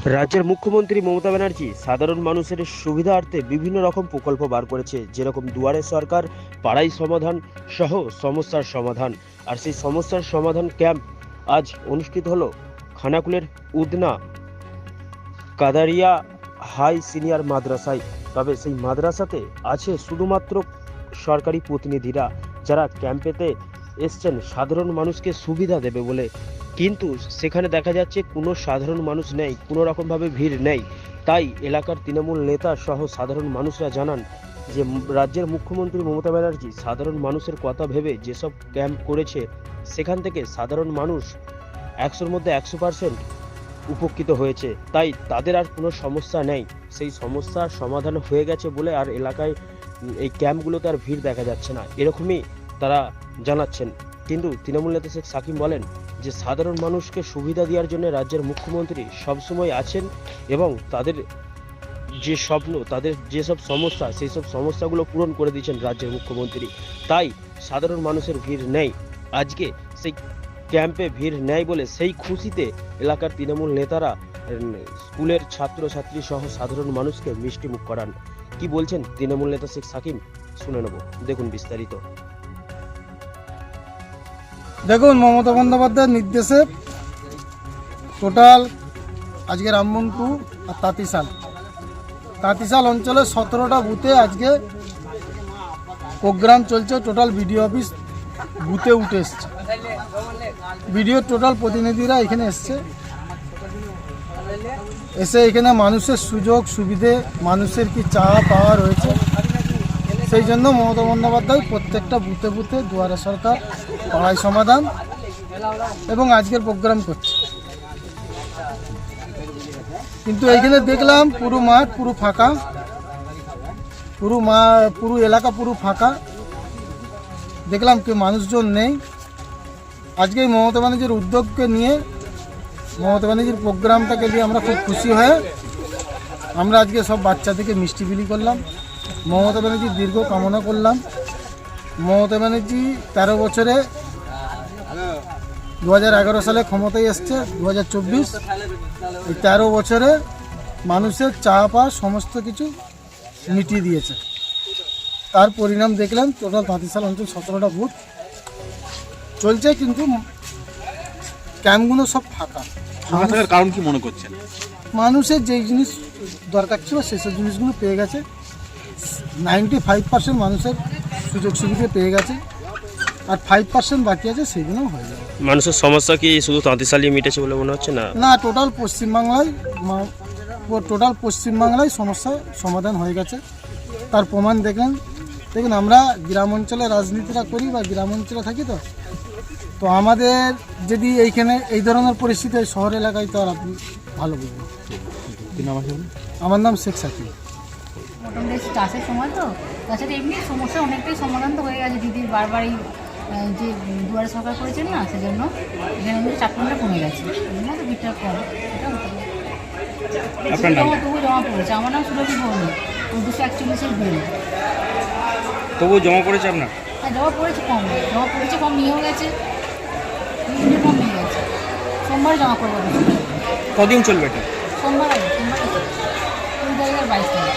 রাজ্যের মুখ্যমন্ত্রী মমতা ব্যানার্জি সাধারণ মানুষের সুবিধার্থে বিভিন্ন রকম প্রকল্প বার করেছে, যেরকম দুয়ারে সরকার, পাড়াই সমাধান সহ সমস্যার সমাধান। আর সেই সমস্যার সমাধান ক্যাম্প আজ অনুষ্ঠিত হলো খানাকুলের উদনা কাদারিয়া হাই সিনিয়র মাদ্রাসায়। তবে সেই মাদ্রাসাতে আছে শুধুমাত্র সরকারি প্রতিনিধিরা, যারা ক্যাম্পেতে এসছেন সাধারণ মানুষকে সুবিধা দেবে বলে। কিন্তু সেখানে দেখা যাচ্ছে কোনো সাধারণ মানুষ নেই, কোনো রকমভাবে ভিড় নেই। তাই এলাকার তৃণমূল নেতা সহ সাধারণ মানুষরা জানান যে রাজ্যের মুখ্যমন্ত্রী মমতা ব্যানার্জি সাধারণ মানুষের কথা ভেবে যেসব ক্যাম্প করেছে, সেখান থেকে সাধারণ মানুষ 100-র মধ্যে 100% উপকৃত হয়েছে। তাই তাদের আর কোনো সমস্যা নেই, সেই সমস্যার সমাধান হয়ে গেছে বলে আর এলাকায় এই ক্যাম্পগুলোতে আর ভিড় দেখা যাচ্ছে না, এরকমই তারা জানাচ্ছেন। কিন্তু তৃণমূল নেতা শেখ সাকিম বলেন যে সাধারণ মানুষকে সুবিধা দেওয়ার জন্য রাজ্যের মুখ্যমন্ত্রী সবসময় আছেন এবং তাদের যে স্বপ্ন, তাদের যেসব সমস্যা, সেই সব সমস্যাগুলো পূরণ করে দিয়েছেন রাজ্যের মুখ্যমন্ত্রী। তাই সাধারণ মানুষের ভিড় নেই আজকে, সেই ক্যাম্পে ভিড় নেই বলে সেই খুশিতে এলাকার তৃণমূল নেতারা স্কুলের ছাত্রছাত্রী সহ সাধারণ মানুষকে মিষ্টি মুখ করান। কি বলছেন তৃণমূল নেতা শেখ সাকিম, শুনে নেব, দেখুন বিস্তারিত। দেখুন, মমতা বন্দ্যোপাধ্যায়ের নির্দেশে টোটাল আজকে রামমনপুর আর তাঁতিশাল অঞ্চলে 17টা বুথে আজকে প্রোগ্রাম চলছে। টোটাল বিডিও অফিস বুথে উঠে এসছে, বিডিওর টোটাল প্রতিনিধিরা এখানে এসছে। এসে এখানে মানুষের সুযোগ সুবিধে, মানুষের কি চাওয়া পাওয়া রয়েছে, সেই জন্য মমতা বন্দ্যোপাধ্যায় প্রত্যেকটা বুথে বুথে দুয়ারে সরকার, পাড়াই সমাধান এবং আজকের প্রোগ্রাম করছে। কিন্তু এইখানে দেখলাম পুরো মাঠ পুরো ফাঁকা, পুরো এলাকা পুরো ফাঁকা, দেখলাম কেউ মানুষজন নেই। আজকে এই মমতা ব্যানার্জির উদ্যোগকে নিয়ে, মমতা ব্যানার্জির প্রোগ্রামটাকে নিয়ে আমরা খুব খুশি হয়ে আমরা আজকে সব বাচ্চাদেরকে মিষ্টি বিলি করলাম, মমতা ব্যানার্জির দীর্ঘ কামনা করলাম। মমতা ব্যানার্জি 13 বছরে 2011 সালে ক্ষমতায় এসছে, 2024 এই 13 বছরে মানুষের চাওয়া পাওয়া সমস্ত কিছু মিটিয়ে দিয়েছে। তার পরিণাম দেখলেন। টোটাল তাঁতিশাল অঞ্চল 17টা বুথ চলছে, কিন্তু ক্যাম্পগুলো সব ফাঁকা। থাকার কারণ কি মনে করছেন? মানুষের যে জিনিস দরকার ছিল সেসব জিনিসগুলো পেয়ে গেছে। 95% মানুষের সুযোগ সুবিধা পেয়ে গেছে, আর 5% বাকি আছে, সেগুলোও হয়ে যাবে। মানুষের সমস্যা কি শুধু তাঁতিশালই মিটেছে বলে মনে হচ্ছে না? না, টোটাল পশ্চিমবাংলায় সমস্যা সমাধান হয়ে গেছে। তার প্রমাণ দেখুন, আমরা গ্রাম অঞ্চলে রাজনীতিটা করি বা গ্রাম অঞ্চলে থাকি, তো আমাদের যদি এইখানে এই ধরনের পরিস্থিতি হয় শহর এলাকায়, তো আর আপনি ভালো বুঝবেন। আমার নাম শেখ সাকিব। মোটামুটি চাষের সময় তো, তাছাড়া এমনি সমস্যা অনেকটাই সমাধান তো হয়ে গেছে। দিদির বারবারই যে দুয়ারে সরকার করেছেন না, সেজন্য এখানে কিন্তু চাপটা কমে গেছে, এমনি তো ভিড়টা কম। তবু জমা পড়েছে। আমার নাম সুরভি ভৌমিক, 241 বিল। তবুও জমা পড়েছে আপনার? হ্যাঁ, জমা পড়েছে কম নিয়েও গেছে, কম নিয়ে গেছে। সোমবার জমা করবো। কদিন চলবে এটা? সোমবার 2022 তারিখ।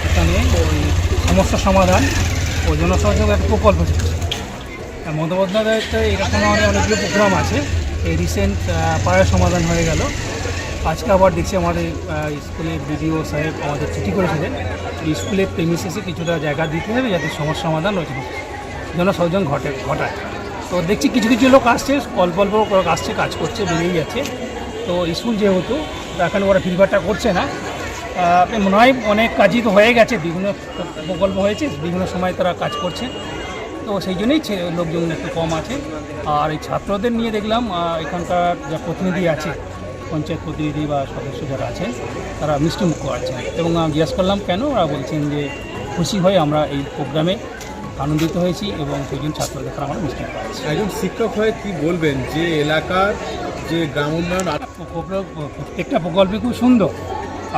এখানে ওই সমস্যা সমাধান ও জনসংযোগ একটা প্রকল্প চলছে। মমতা বন্দ্যোপাধ্যায়ের এরকম আমাদের অনেকগুলো প্রোগ্রাম আছে। এই রিসেন্ট পাড়ার সমাধান হয়ে গেল। আজকে আবার দেখছি আমাদের স্কুলের বিডিও সাহেব আমাদের চিঠি করেছিলেন স্কুলের প্রেমিসেসে কিছুটা জায়গা দিতে হবে যাতে সমস্যা সমাধান জনসংযোগ ঘটায়। তো দেখছি কিছু কিছু লোক আসছে, অল্প অল্প আসছে, কাজ করছে, বেরিয়েই যাচ্ছে। তো স্কুল যেহেতু এখন ওরা ভিড়ভাড়টা করছে না, মনে হয় অনেক কাজই তো হয়ে গেছে, বিভিন্ন প্রকল্প হয়েছে, বিভিন্ন সময় তারা কাজ করছে। তো সেই জন্যই লোকজন একটু কম আছে। আর এই ছাত্রদের নিয়ে দেখলাম এখানকার যা প্রতিনিধি আছে, পঞ্চায়েত প্রতিনিধি বা সদস্য যারা আছে, তারা মিষ্টি মুখ করাচ্ছেন। এবং জিজ্ঞাসা করলাম কেন, ওরা বলছেন যে খুশি হয়ে আমরা এই প্রোগ্রামে আনন্দিত হয়েছি এবং সেই জন্য ছাত্রদের আমরা মিষ্টি মুখ করাচ্ছি। একজন শিক্ষক হয়ে কি বলবেন যে এলাকার যে গ্রাম উন্নয়ন প্রত্যেকটা প্রকল্পই খুব সুন্দর,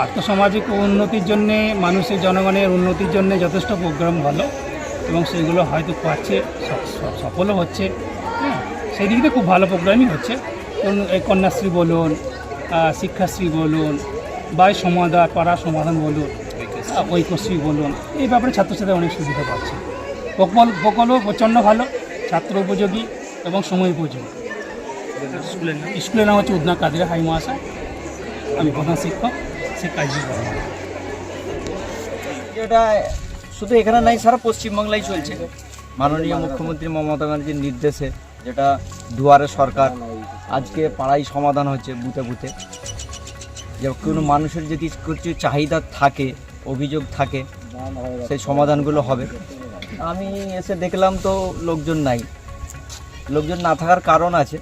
আর্থসামাজিক উন্নতির জন্যে, মানুষের জনগণের উন্নতির জন্যে যথেষ্ট প্রোগ্রাম ভালো এবং সেগুলো হয়তো পাচ্ছে, সফলও হচ্ছে। সেই দিক দিয়ে খুব ভালো প্রোগ্রামই হচ্ছে। ধরুন এই কন্যাশ্রী বলুন, শিক্ষাশ্রী বলুন, বা এই সমাধান, পাড়া সমাধান বলুন, ঐক্যশ্রী বলুন, এই ব্যাপারে ছাত্রছাত্রীরা অনেক সুবিধা পাচ্ছে। প্রকল্প প্রচণ্ড ভালো, ছাত্র উপযোগী এবং সময় উপযোগী। স্কুলের নাম হচ্ছে উদনা কাদিরা হাই মহাশয়, আমি প্রধান শিক্ষক, সে কাজী বর্মন। যেটা শুধু এখানে নাই, সারা পশ্চিমবাংলায় চলছে। মাননীয় মুখ্যমন্ত্রী মমতা ব্যানার্জির নির্দেশে যেটা দুয়ারে সরকার, আজকে পাড়াই সমাধান হচ্ছে বুথে বুথে। যে কোনো মানুষের যদি কিছু চাহিদা থাকে, অভিযোগ থাকে, সেই সমাধানগুলো হবে। আমি এসে দেখলাম তো লোকজন নাই। লোকজন না থাকার কারণ আছে,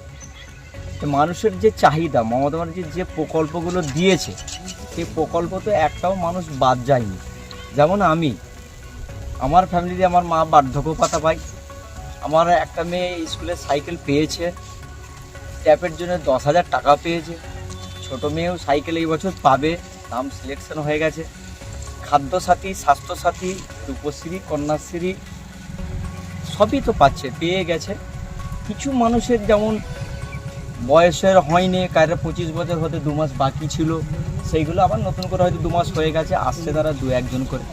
যে মানুষের যে চাহিদা, মমতা ব্যানার্জির যে প্রকল্পগুলো দিয়েছে, সেই প্রকল্প তো একটাও মানুষ বাদ যায়নি। যেমন আমার ফ্যামিলিতে আমার মা বার্ধক্য ভাতা পায়, আমার একটা মেয়ে স্কুলে সাইকেল পেয়েছে, ট্যাপের জন্য 10,000 টাকা পেয়েছে, ছোটো মেয়েও সাইকেল এই বছর পাবে, নাম সিলেকশন হয়ে গেছে। খাদ্যসাথী, স্বাস্থ্যসাথী, রূপশ্রী, কন্যাশ্রী সবই তো পাচ্ছে, পেয়ে গেছে। কিছু মানুষের যেমন বয়সের হয়নি, কারো 25 বছর হতে 2 মাস বাকি ছিল, সেইগুলো আবার নতুন করে হয়তো 2 মাস হয়ে গেছে, আসছে তারা 2-1 করে।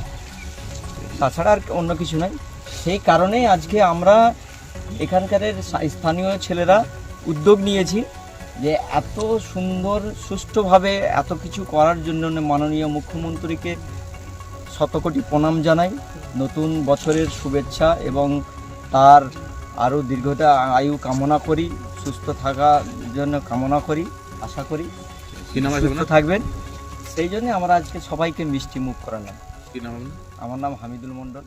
তাছাড়া আর অন্য কিছু নয়। সেই কারণেই আজকে আমরা এখানকার স্থানীয় ছেলেরা উদ্যোগ নিয়েছি যে এত সুন্দর সুষ্ঠুভাবে এত কিছু করার জন্য মাননীয় মুখ্যমন্ত্রীকে শতকোটি প্রণাম জানাই। নতুন বছরের শুভেচ্ছা এবং তার আরও দীর্ঘতা আয়ু কামনা করি, সুস্থ থাকার জন্য কামনা করি, আশা করি সুস্থ থাকবেন। সেই জন্য আমরা আজকে সবাইকে মিষ্টি মুখ করালাম। আমার নাম হামিদুল মণ্ডল।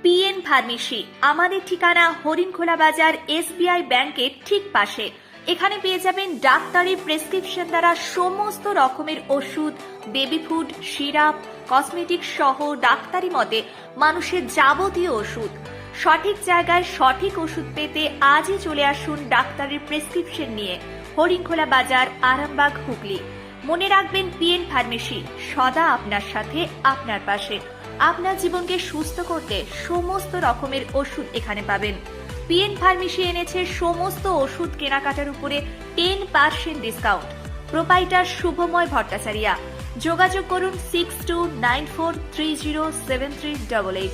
পিএন ফার্মেসি, আমাদের ঠিকানা হরিণখোলা বাজার, SBI ব্যাংকের ঠিক পাশে। এখানে পেয়ে যাবেন ডাক্তারি প্রেসক্রিপশন দ্বারা সমস্ত রকমের ওষুধ, বেবি ফুড, সিরাপ, কসমেটিক সহ ডাক্তারি মতে মানুষের যাবতীয় ওষুধ। সঠিক জায়গায় সঠিক ওষুধ পেতে আজই চলে আসুন ডাক্তারের প্রেসক্রিপশন নিয়ে, হরিণখোলা বাজার, আরামবাগ, হুগলি। মনে রাখবেন, পিএন ফার্মেসি সদা আপনার সাথে, আপনার পাশে। আপনার জীবনকে সুস্থ করতে সমস্ত রকমের ওষুধ এখানে পাবেন। পিএন ফার্মেসি এনেছে সমস্ত ওষুধ কেনাকাটার উপরে 10% ডিসকাউন্ট। প্রোপাইটার শুভময় ভট্টাচার্য। যোগাযোগ করুন 6294307388।